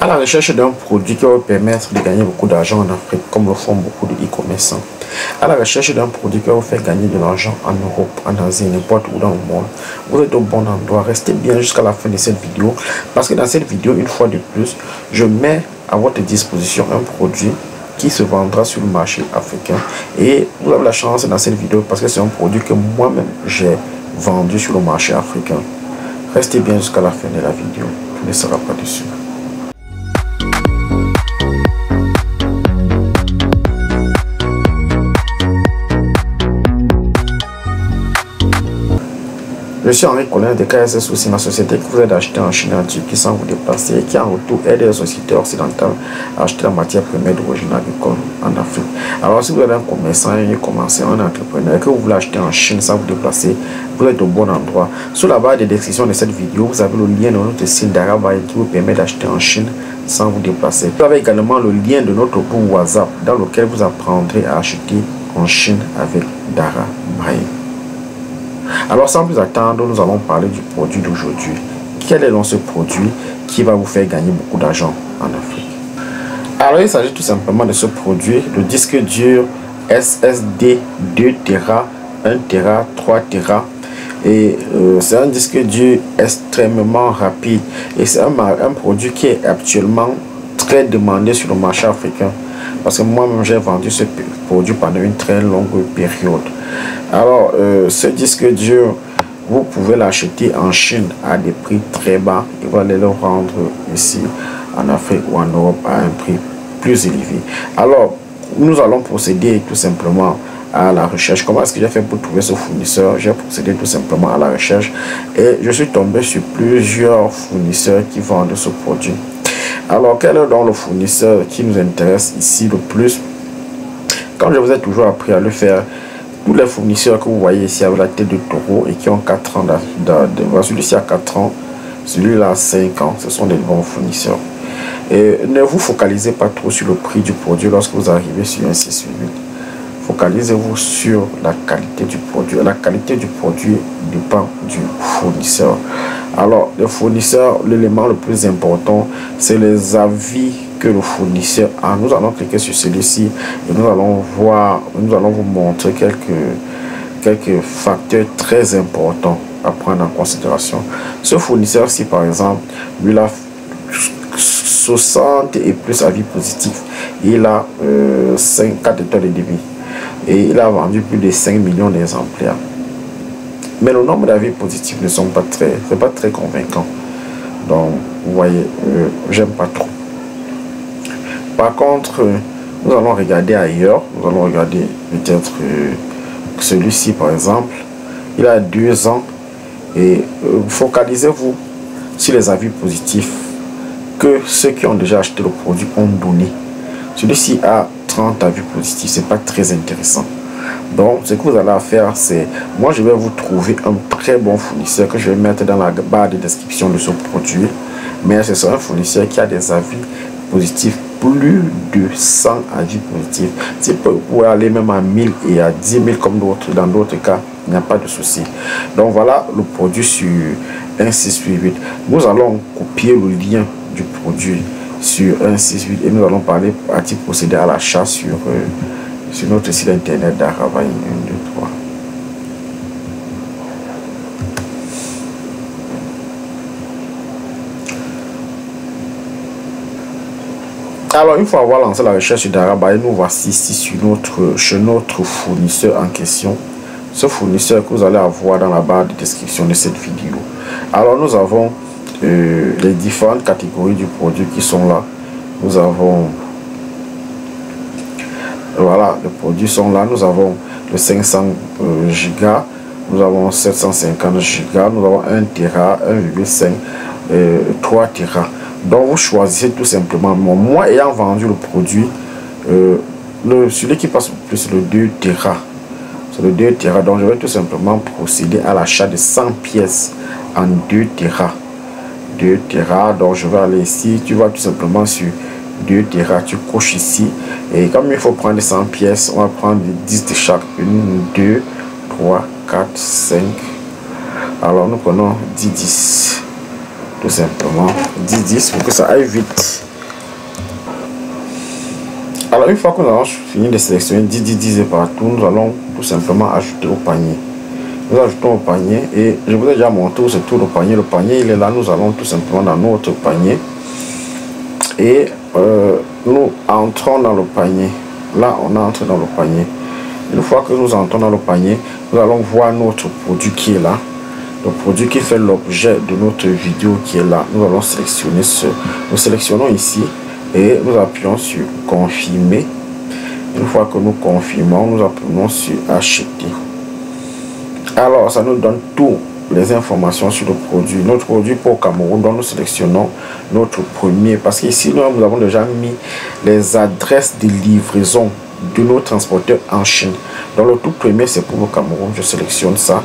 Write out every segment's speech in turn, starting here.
à la recherche d'un produit qui va vous permettre de gagner beaucoup d'argent en Afrique, comme le font beaucoup de e-commerçants. À la recherche d'un produit qui va vous faire gagner de l'argent en Europe, en Asie, n'importe où dans le monde, vous êtes au bon endroit. Restez bien jusqu'à la fin de cette vidéo, parce que dans cette vidéo, une fois de plus, je mets à votre disposition un produit qui se vendra sur le marché africain. Et vous avez la chance dans cette vidéo parce que c'est un produit que moi-même j'ai vendu sur le marché africain. Restez bien jusqu'à la fin de la vidéo, je ne serai pas dessus. Je suis Henri Colin de KSS Souci, ma société qui vous aide à acheter en Chine en Turquie sans vous déplacer et qui en retour aide les sociétés occidentales à acheter la matière première d'origine agricole en Afrique. Alors si vous êtes un commerçant, un commençant, un entrepreneur et que vous voulez acheter en Chine sans vous déplacer, vous êtes au bon endroit. Sous la barre de description de cette vidéo, vous avez le lien de notre site d'Arabaye qui vous permet d'acheter en Chine sans vous déplacer. Vous avez également le lien de notre groupe WhatsApp dans lequel vous apprendrez à acheter en Chine avec Darabaye. Alors sans plus attendre, nous allons parler du produit d'aujourd'hui. Quel est donc ce produit qui va vous faire gagner beaucoup d'argent en Afrique? Alors il s'agit tout simplement de ce produit, le disque dur SSD 2 Tera, 1 Tera, 3 Tera. Et c'est un disque dur extrêmement rapide. Et c'est un produit qui est actuellement très demandé sur le marché africain. Parce que moi-même j'ai vendu ce produit pendant une très longue période. Alors ce disque dur, vous pouvez l'acheter en Chine à des prix très bas et vous allez le vendre ici en Afrique ou en Europe à un prix plus élevé. Alors nous allons procéder tout simplement à la recherche. Comment est-ce que j'ai fait pour trouver ce fournisseur? J'ai procédé tout simplement à la recherche et je suis tombé sur plusieurs fournisseurs qui vendent ce produit. Alors quel est donc le fournisseur qui nous intéresse ici le plus? Comme je vous ai toujours appris à le faire, tous les fournisseurs que vous voyez ici avec la tête de taureau et qui ont 4 ans celui-ci a 4 ans, celui-là a 5 ans, ce sont des bons fournisseurs. Et ne vous focalisez pas trop sur le prix du produit lorsque vous arrivez sur un 688. Focalisez-vous sur la qualité du produit. La qualité du produit dépend du fournisseur. Alors, le fournisseur, l'élément le plus important, c'est les avis que le fournisseur a. Nous allons cliquer sur celui-ci et nous allons vous montrer quelques facteurs très importants à prendre en considération. Ce fournisseur-ci, par exemple, lui, il a 60 et plus avis positifs. Il a 4 étoiles et demi. Et il a vendu plus de 5 millions d'exemplaires. Mais le nombre d'avis positifs ne sont pas très convaincants. Donc, vous voyez, j'aime pas trop. Par contre, nous allons regarder ailleurs. Nous allons regarder peut-être celui-ci, par exemple. Il a 2 ans. Et focalisez-vous sur les avis positifs que ceux qui ont déjà acheté le produit ont donné. Celui-ci a 30 avis positifs, c'est pas très intéressant. Donc ce que vous allez faire, c'est moi je vais vous trouver un très bon fournisseur que je vais mettre dans la barre de description de ce produit. Mais ce sera un fournisseur qui a des avis positifs, plus de 100 avis positifs. Si vous pouvez aller même à 1000 et à 10 000 comme dans d'autres cas, il n'y a pas de souci. Donc voilà le produit sur un 688. Nous allons copier le lien du produit sur un 688 et nous allons parler à titre procéder à l'achat sur notre site internet d'Arabaye 1, 2, 3. Alors une fois avoir lancé la recherche sur Darabaye, nous voici ici chez notre fournisseur en question. Ce fournisseur que vous allez avoir dans la barre de description de cette vidéo. Alors nous avons les différentes catégories du produit qui sont là. Nous avons voilà, les produits sont là. Nous avons le 500 gigas, nous avons 750 gigas, nous avons 1 Tera, 1,5, 3 Tera. Donc vous choisissez tout simplement. Moi ayant vendu le produit, celui qui passe le plus, le 2 Tera. C'est le 2 Tera. Donc je vais tout simplement procéder à l'achat de 100 pièces en 2 Tera. 2 Tera. Donc je vais aller ici. Tu vas tout simplement sur 2 Tera. Tu coches ici. Et comme il faut prendre 100 pièces, on va prendre 10 de chaque. 1, 2, 3, 4, 5. Alors nous prenons 10, 10. Tout simplement 10 pour que ça aille vite. Alors une fois que nous avons fini de sélectionner 10 et partout, nous allons tout simplement ajouter au panier. Nous ajoutons au panier et je vous ai déjà montré où se trouve le panier. Le panier il est là, nous allons tout simplement dans notre panier et nous entrons dans le panier. Là on entre dans le panier. Une fois que nous entrons dans le panier, nous allons voir notre produit qui est là. Le produit qui fait l'objet de notre vidéo qui est là. Nous allons sélectionner ce. Nous sélectionnons ici et nous appuyons sur confirmer. Une fois que nous confirmons, nous appuyons sur acheter. Alors ça nous donne toutes les informations sur le produit. Notre produit pour Cameroun, dont nous sélectionnons notre premier, parce qu'ici nous avons déjà mis les adresses de livraison de nos transporteurs en Chine. Donc le tout premier c'est pour le Cameroun. Je sélectionne ça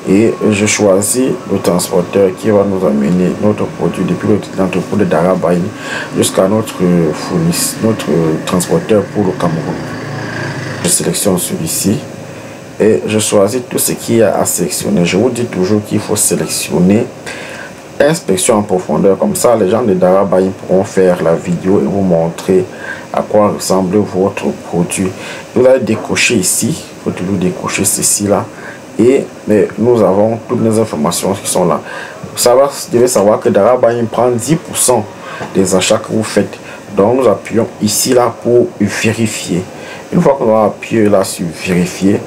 et je choisis le transporteur qui va nous amener notre produit depuis l'entrepôt de Darabaye jusqu'à notre fournisseur, notre transporteur pour le Cameroun. Je sélectionne celui-ci et je choisis tout ce qu'il y a à sélectionner. Je vous dis toujours qu'il faut sélectionner inspection en profondeur, comme ça les gens de Darabaye pourront faire la vidéo et vous montrer à quoi ressemble votre produit. Vous allez décocher ici, il faut toujours décocher ceci là et nous avons toutes les informations qui sont là. Vous devez savoir que Darabaye prend 10% des achats que vous faites. Donc nous appuyons ici là pour vérifier. Une fois qu'on a appuyé là sur vérifier,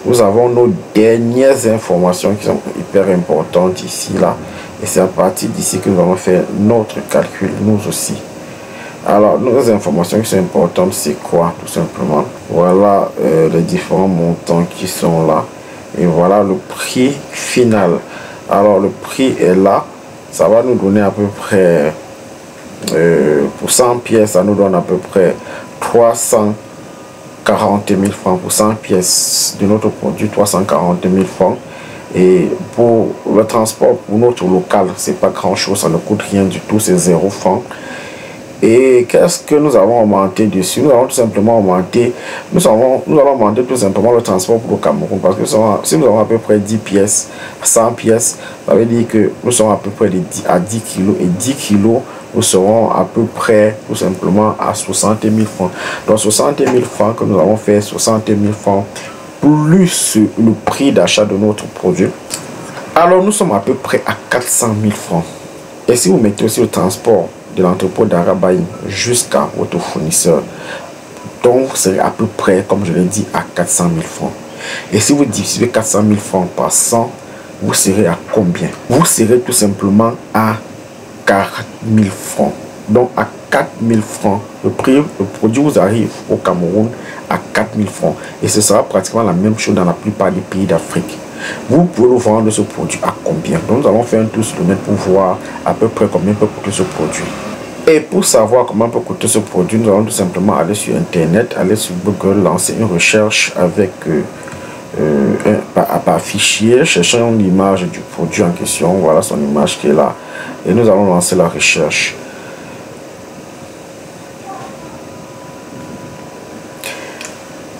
nous avons nos dernières informations qui sont hyper importantes ici là. Et c'est à partir d'ici que nous allons faire notre calcul, nous aussi. Alors, nos informations qui sont importantes, c'est quoi, tout simplement? Voilà les différents montants qui sont là. Et voilà le prix final. Alors, le prix est là. Ça va nous donner à peu près, pour 100 pièces, ça nous donne à peu près 340 000 francs. Pour 100 pièces de notre produit, 340 000 francs. Et pour le transport, pour notre local, c'est pas grand chose, ça ne coûte rien du tout, c'est 0 francs. Et qu'est-ce que nous avons augmenté dessus? Nous avons tout simplement augmenté, nous allons augmenter tout simplement le transport pour le Cameroun, parce que si nous avons à peu près 10 pièces, 100 pièces, ça veut dire que nous sommes à peu près à 10 kilos, et 10 kilos, nous serons à peu près tout simplement à 60 000 francs. Donc 60 000 francs que nous avons fait, 60 000 francs, plus le prix d'achat de notre produit, alors nous sommes à peu près à 400 000 francs. Et si vous mettez aussi le transport de l'entrepôt d'Arabaye jusqu'à votre fournisseur, donc vous serez à peu près, comme je l'ai dit, à 400 000 francs. Et si vous divisez 400 000 francs par 100, vous serez à combien? Vous serez tout simplement à 40 000 francs. Donc à 4 000 francs, le produit vous arrive au Cameroun à 4 000 francs. Et ce sera pratiquement la même chose dans la plupart des pays d'Afrique. Vous pouvez nous vendre ce produit à combien? Donc nous allons faire un tour sur le net pour voir à peu près combien peut coûter ce produit. Et pour savoir comment peut coûter ce produit, nous allons tout simplement aller sur Internet, aller sur Google, lancer une recherche avec par fichier, chercher une image du produit en question. Voilà son image qui est là. Et nous allons lancer la recherche.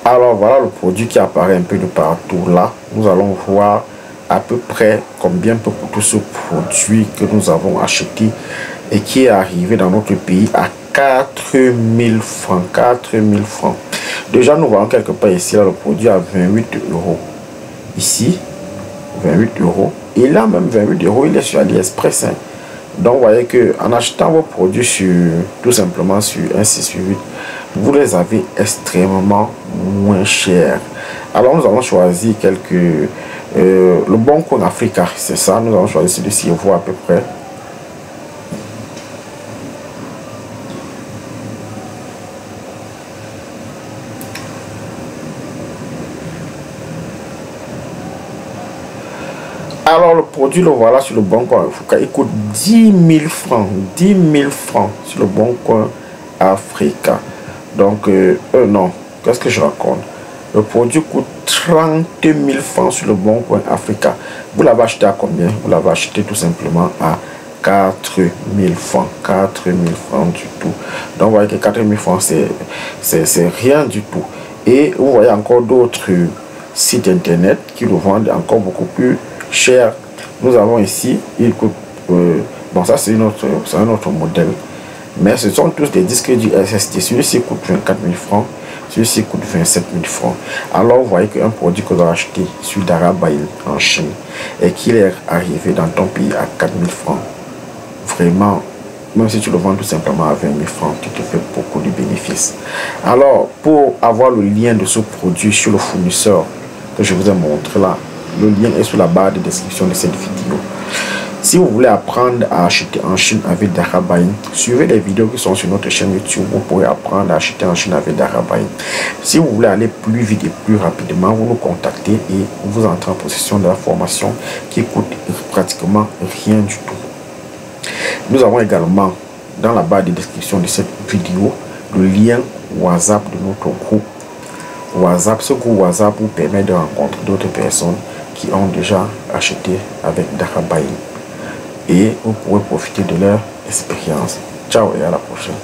Alors voilà le produit qui apparaît un peu de partout là. Nous allons voir à peu près combien peut coûter ce produit que nous avons acheté et qui est arrivé dans notre pays à 4 000 francs. 4 000 francs. Déjà nous voyons quelque part ici là, le produit à 28 euros. Ici 28 euros. Et là même 28 euros, il est sur AliExpress. Hein. Donc vous voyez que en achetant vos produits sur tout simplement sur un 688, vous les avez extrêmement moins cher. Alors nous avons choisi quelques le Bon Coin Africa, c'est ça. Nous avons choisi celui-ci, vous à peu près. Alors le produit, le voilà sur le Bon Coin Africa, il coûte 10 000 francs. 10 000 francs sur le Bon Coin Africa. Donc, non, qu'est-ce que je raconte? Le produit coûte 30 000 francs sur le Bon Coin Africa. Vous l'avez acheté à combien? Vous l'avez acheté tout simplement à 4 000 francs. 4 000 francs du tout. Donc, vous voyez que 4 000 francs, c'est rien du tout. Et vous voyez encore d'autres sites internet qui le vendent encore beaucoup plus cher. Nous avons ici, il coûte, bon ça c'est un autre modèle. Mais ce sont tous des disques du SSD. Celui-ci coûte 24 000 francs. Celui-ci coûte 27 000 francs. Alors, vous voyez qu'un produit que vous avez acheté sur Darabail en Chine et qu'il est arrivé dans ton pays à 4 000 francs, vraiment, même si tu le vends tout simplement à 20 000 francs, tu te fais beaucoup de bénéfices. Alors, pour avoir le lien de ce produit sur le fournisseur que je vous ai montré là, le lien est sous la barre de description de cette vidéo. Si vous voulez apprendre à acheter en Chine avec Darabail, suivez les vidéos qui sont sur notre chaîne YouTube. Vous pourrez apprendre à acheter en Chine avec Darabail. Si vous voulez aller plus vite et plus rapidement, vous nous contactez et vous entrez en possession de la formation qui coûte pratiquement rien du tout. Nous avons également dans la barre de description de cette vidéo le lien WhatsApp de notre groupe WhatsApp. Ce groupe WhatsApp vous permet de rencontrer d'autres personnes qui ont déjà acheté avec Darabail et vous pourrez profiter de leur expérience. Ciao et à la prochaine.